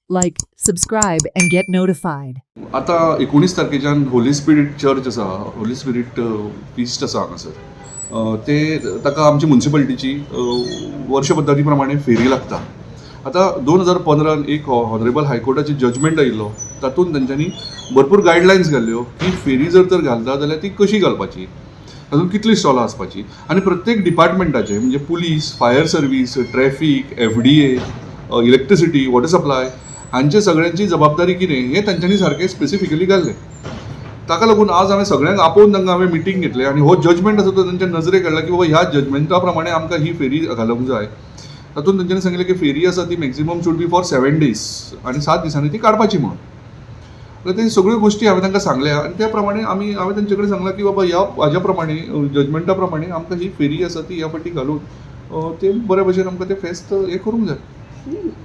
Like, subscribe, and get notified. आता 19 तारखेच्यान Holy spirit church आसा, Holy spirit fist आसा हांगासर. ते ताका आमची म्युन्सिपालिटीची वर्षपद्दती प्रमाणे फेरी लागता. आता 2015 एक ऑनरेबल हायकोर्टाची जजमेंट आयिल्लो, तातूंत तेंच्यांनी भरपूर गायडलायन्स घाल्ल्यो की फेरी जर तर घालता जाल्यार ती कशी घालपाची, तातूंत कितली स्टॉलां आसपाची, आनी प्रत्येक डिपार्टमेंटाचे म्हणजे police, fire service, traffic, FDA, electricity, water supply हांचे सगळ्यांची जबाबदारी कितें हें तांच्यांनी सारकें स्पेसिफिकली घाल्लें. ताका लागून आज हांवें सगळ्यांक आपोवन तांकां हांवें मिटींग घेतलें आनी हो जजमेंट आसा तो तांच्या नजरेक हाडला की बाबा ह्या जजमेंटा प्रमाणे आमकां ही फेरी घालूंक जाय. तातूंत तांच्यांनी सांगिल्लें की फेरी आसा ती maximum should be for 7 days आनी 7 दिसांनी ती काडपाची म्हणून. तर ते सगळ्यो गोश्टी हांवें तांकां सांगल्या आनी त्या प्रमाणे हांवें तांचे कडेन सांगलां की बाबा हाज्या प्रमाणे जजमेंटा प्रमाणे आमकां ही फेरी आसा ती ह्या फावटी घालून ते बऱ्या भशेन आमकां ते फेस्त हें करूंक जाय.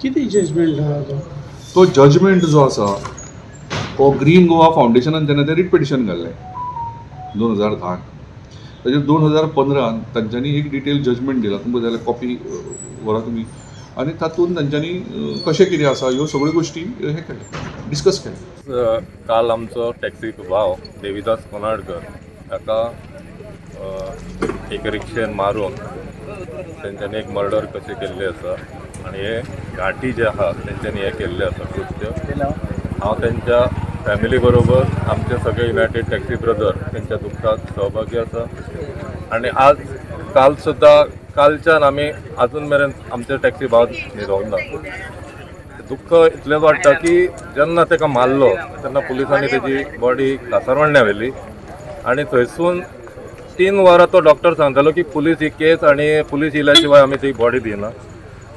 कितें जजमेंट आहा तो जजमेंट जो आसा तो ग्रीन गोवा फावंडेशनान तेन्ना तें रिट पिटिशन घाल्लें 2010. ताजेर 2015 तांच्यांनी एक डिटेल जजमेंट दिला, तुमकां जाल्यार कॉपी व्हरा तुमी, आनी तातूंत तांच्यांनी कशें कितें आसा ह्यो सगळ्यो गोश्टी हे केले, डिस्कस केले. काल आमचो टॅक्सी भाव देविदास कोनाडकर ताका एक रिक्षेन मारून तेंच्यांनी एक मर्डर कशें केल्लें आसा आनी हे घाटी जे आहा तेंच्यांनी हें केल्लें आसा कृत्य. हांव तेंच्या फॅमिली बरोबर आमचे सगळे युनायटेड टॅक्सी ब्रदर तेंच्या दुख्खात सहभागी आसा. आनी आज काल सुद्दां कालच्यान आमी अजून मेरेन आमचे टॅक्सी भाव न्हिदोंक ना. दुख्ख इतलेंच वाडटा की जेन्ना ताका मारलो तेन्ना पुलिसांनी तेजी बॉडी कासारवांड्या व्हेली आनी थंयसून 3 वरां तो डॉक्टर सांगतालो की पुलीस ही केस आनी पुलीस येयल्या शिवाय आमी ती बॉडी दिना.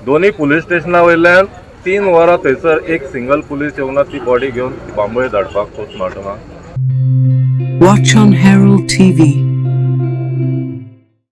दोनी पुलीस स्टेशना वयल्यान 3 वरां थंयसर एक सिंगल पुलीस येवना ती बॉडी घेवन बांबोळे धाडपाक पोस्टमॉर्टमाक. Watch on Herald TV.